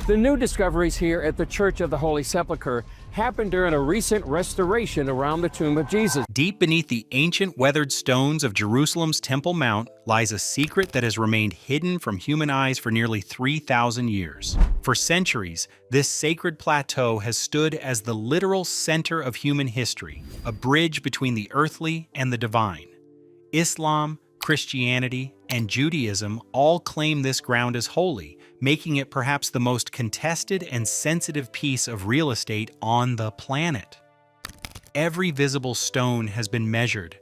The new discoveries here at the Church of the Holy Sepulchre happened during a recent restoration around the tomb of Jesus. Deep beneath the ancient weathered stones of Jerusalem's Temple Mount lies a secret that has remained hidden from human eyes for nearly 3,000 years. For centuries, this sacred plateau has stood as the literal center of human history, a bridge between the earthly and the divine. Islam, Christianity, and Judaism all claim this ground as holy, making it perhaps the most contested and sensitive piece of real estate on the planet. Every visible stone has been measured,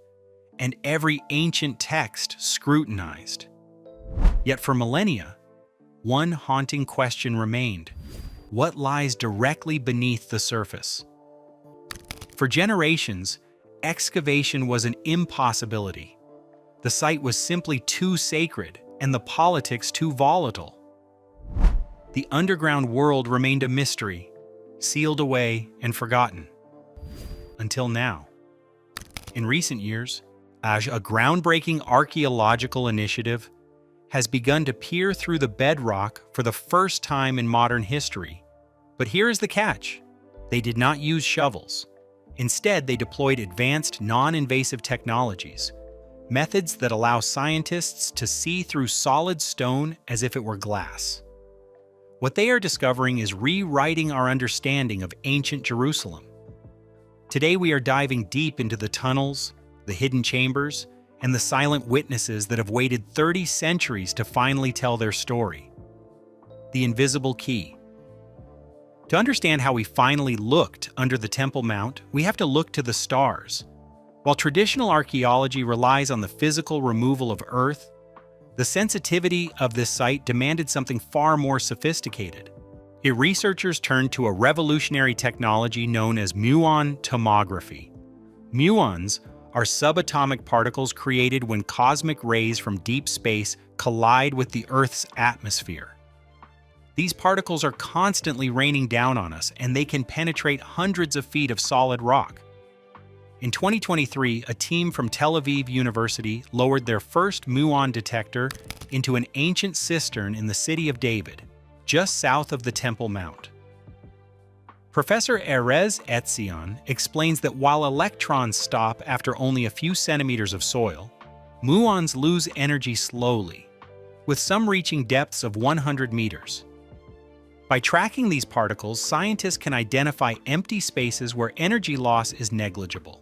and every ancient text scrutinized. Yet for millennia, one haunting question remained: what lies directly beneath the surface? For generations, excavation was an impossibility. The site was simply too sacred, and the politics too volatile. The underground world remained a mystery, sealed away and forgotten. Until now. In recent years, a groundbreaking archaeological initiative has begun to peer through the bedrock for the first time in modern history. But here is the catch: they did not use shovels. Instead, they deployed advanced, non-invasive technologies, methods that allow scientists to see through solid stone as if it were glass. What they are discovering is rewriting our understanding of ancient Jerusalem. Today we are diving deep into the tunnels, the hidden chambers, and the silent witnesses that have waited 30 centuries to finally tell their story. The invisible key. To understand how we finally looked under the Temple Mount, we have to look to the stars. While traditional archaeology relies on the physical removal of earth, the sensitivity of this site demanded something far more sophisticated. Here, researchers turned to a revolutionary technology known as muon tomography. Muons are subatomic particles created when cosmic rays from deep space collide with the Earth's atmosphere. These particles are constantly raining down on us, and they can penetrate hundreds of feet of solid rock. In 2023, a team from Tel Aviv University lowered their first muon detector into an ancient cistern in the city of David, just south of the Temple Mount. Professor Erez Etzion explains that while electrons stop after only a few centimeters of soil, muons lose energy slowly, with some reaching depths of 100 meters. By tracking these particles, scientists can identify empty spaces where energy loss is negligible.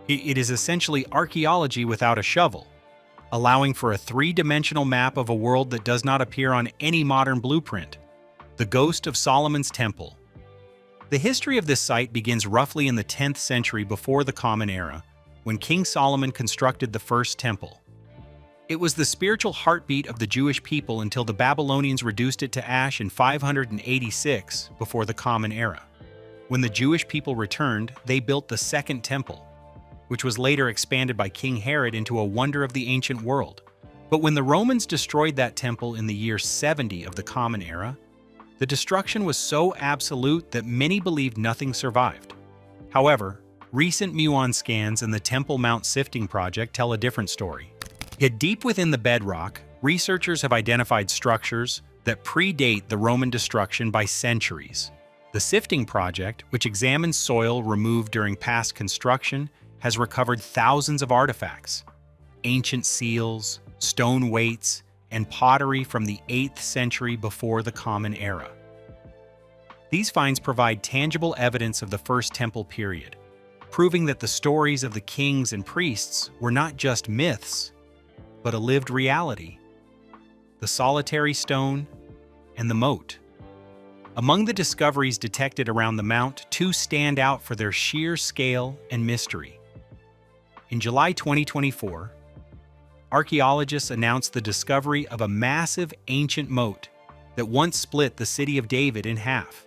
It is essentially archaeology without a shovel, allowing for a three-dimensional map of a world that does not appear on any modern blueprint. The Ghost of Solomon's Temple. The history of this site begins roughly in the 10th century before the Common Era, when King Solomon constructed the first temple. It was the spiritual heartbeat of the Jewish people until the Babylonians reduced it to ash in 586 before the Common Era. When the Jewish people returned, they built the Second Temple, which was later expanded by King Herod into a wonder of the ancient world. But when the Romans destroyed that temple in the year 70 of the Common Era, the destruction was so absolute that many believed nothing survived. However, recent muon scans and the Temple Mount Sifting Project tell a different story. Yet deep within the bedrock, researchers have identified structures that predate the Roman destruction by centuries. The Sifting Project, which examines soil removed during past construction, has recovered thousands of artifacts, ancient seals, stone weights, and pottery from the 8th century before the Common Era. These finds provide tangible evidence of the First Temple period, proving that the stories of the kings and priests were not just myths, but a lived reality. The solitary stone and the moat. Among the discoveries detected around the mount, two stand out for their sheer scale and mystery. In July 2024, archaeologists announced the discovery of a massive ancient moat that once split the city of David in half.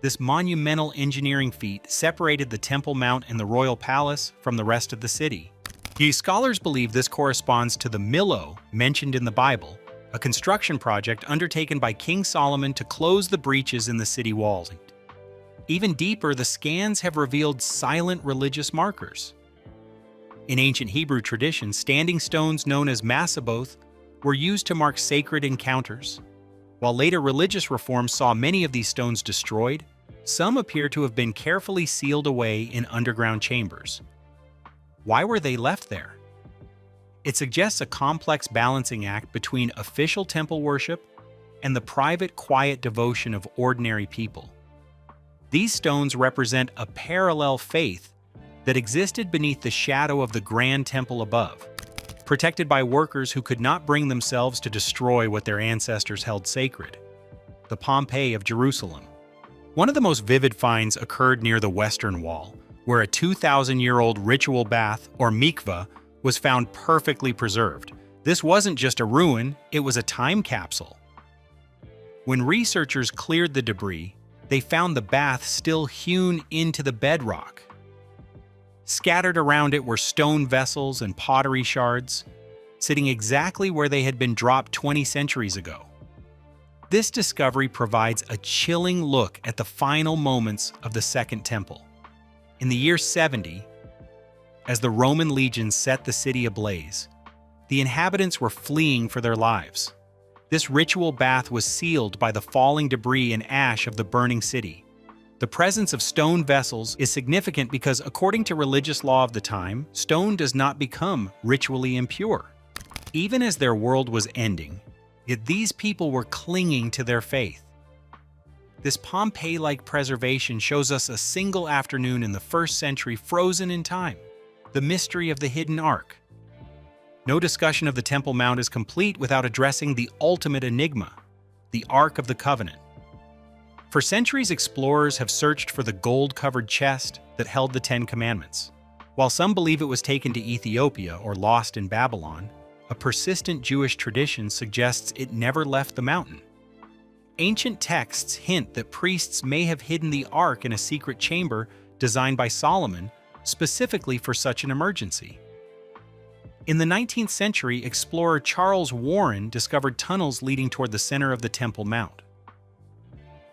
This monumental engineering feat separated the Temple Mount and the royal palace from the rest of the city. Scholars believe this corresponds to the Millo mentioned in the Bible, a construction project undertaken by King Solomon to close the breaches in the city walls. Even deeper, the scans have revealed silent religious markers. In ancient Hebrew tradition, standing stones known as masaboth were used to mark sacred encounters. While later religious reforms saw many of these stones destroyed, some appear to have been carefully sealed away in underground chambers. Why were they left there? It suggests a complex balancing act between official temple worship and the private, quiet devotion of ordinary people. These stones represent a parallel faith that existed beneath the shadow of the grand temple above, protected by workers who could not bring themselves to destroy what their ancestors held sacred. The Pompeii of Jerusalem. One of the most vivid finds occurred near the Western Wall, where a 2,000-year-old ritual bath, or mikveh, was found perfectly preserved. This wasn't just a ruin, it was a time capsule. When researchers cleared the debris, they found the bath still hewn into the bedrock. Scattered around it were stone vessels and pottery shards, sitting exactly where they had been dropped 20 centuries ago. This discovery provides a chilling look at the final moments of the Second Temple. In the year 70, as the Roman legions set the city ablaze, the inhabitants were fleeing for their lives. This ritual bath was sealed by the falling debris and ash of the burning city. The presence of stone vessels is significant because, according to religious law of the time, stone does not become ritually impure. Even as their world was ending, yet these people were clinging to their faith. This Pompeii-like preservation shows us a single afternoon in the 1st century frozen in time, the mystery of the hidden Ark. No discussion of the Temple Mount is complete without addressing the ultimate enigma, the Ark of the Covenant. For centuries, explorers have searched for the gold-covered chest that held the Ten Commandments. While some believe it was taken to Ethiopia or lost in Babylon, a persistent Jewish tradition suggests it never left the mountain. Ancient texts hint that priests may have hidden the Ark in a secret chamber designed by Solomon specifically for such an emergency. In the 19th century, explorer Charles Warren discovered tunnels leading toward the center of the Temple Mount.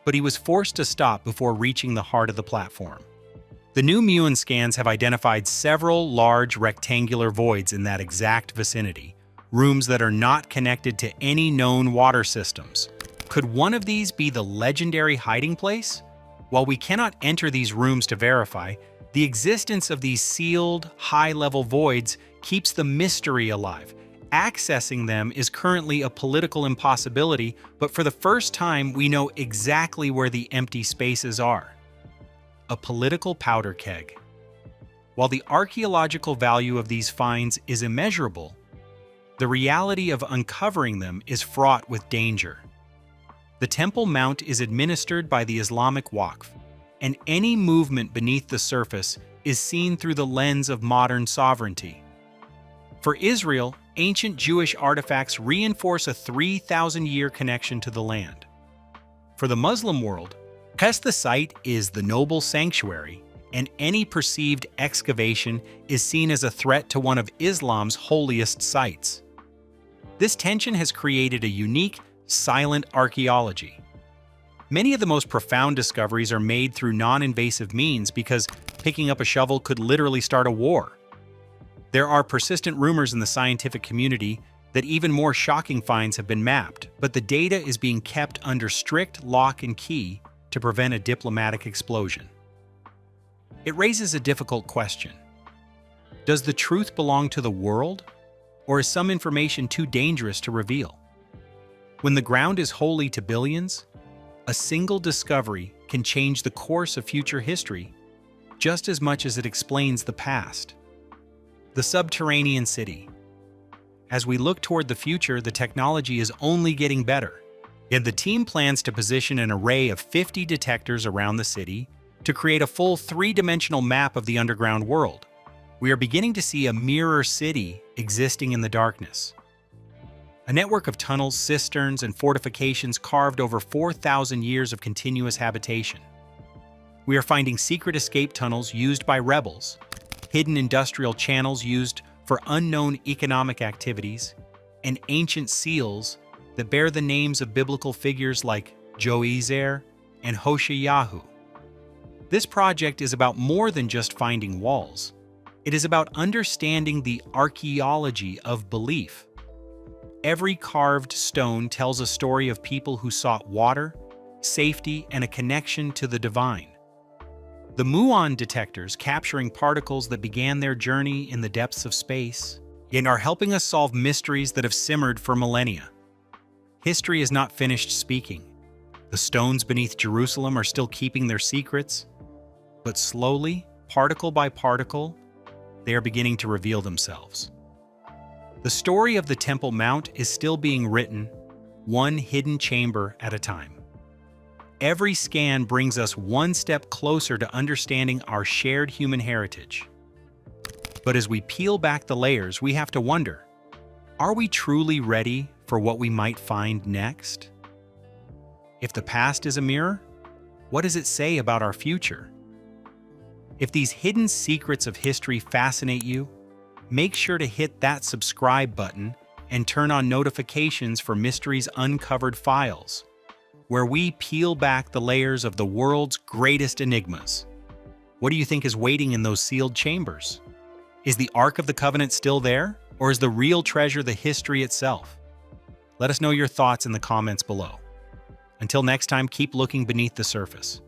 But he was forced to stop before reaching the heart of the platform. The new muon scans have identified several large rectangular voids in that exact vicinity, rooms that are not connected to any known water systems. Could one of these be the legendary hiding place? While we cannot enter these rooms to verify, the existence of these sealed, high-level voids keeps the mystery alive. Accessing them is currently a political impossibility, but for the first time, we know exactly where the empty spaces are. A political powder keg. While the archaeological value of these finds is immeasurable, the reality of uncovering them is fraught with danger. The Temple Mount is administered by the Islamic Waqf, and any movement beneath the surface is seen through the lens of modern sovereignty. For Israel, ancient Jewish artifacts reinforce a 3,000-year connection to the land. For the Muslim world, because the site is the noble sanctuary, and any perceived excavation is seen as a threat to one of Islam's holiest sites. This tension has created a unique, silent archaeology. Many of the most profound discoveries are made through non-invasive means because picking up a shovel could literally start a war. There are persistent rumors in the scientific community that even more shocking finds have been mapped, but the data is being kept under strict lock and key to prevent a diplomatic explosion. It raises a difficult question. Does the truth belong to the world, or is some information too dangerous to reveal? When the ground is holy to billions, a single discovery can change the course of future history just as much as it explains the past. The subterranean city. As we look toward the future, the technology is only getting better. Yet the team plans to position an array of 50 detectors around the city to create a full three-dimensional map of the underground world. We are beginning to see a mirror city existing in the darkness. A network of tunnels, cisterns, and fortifications carved over 4,000 years of continuous habitation. We are finding secret escape tunnels used by rebels, hidden industrial channels used for unknown economic activities, and ancient seals that bear the names of biblical figures like Joezer and Hosheyahu. This project is about more than just finding walls. It is about understanding the archaeology of belief. Every carved stone tells a story of people who sought water, safety, and a connection to the divine. The muon detectors capturing particles that began their journey in the depths of space and are helping us solve mysteries that have simmered for millennia. History is not finished speaking. The stones beneath Jerusalem are still keeping their secrets, but slowly, particle by particle, they are beginning to reveal themselves. The story of the Temple Mount is still being written, one hidden chamber at a time. Every scan brings us one step closer to understanding our shared human heritage. But as we peel back the layers, we have to wonder, are we truly ready for what we might find next? If the past is a mirror, what does it say about our future? If these hidden secrets of history fascinate you, make sure to hit that subscribe button and turn on notifications for Mysteries Uncovered Files, where we peel back the layers of the world's greatest enigmas. What do you think is waiting in those sealed chambers? Is the Ark of the Covenant still there, or is the real treasure the history itself? Let us know your thoughts in the comments below. Until next time, keep looking beneath the surface.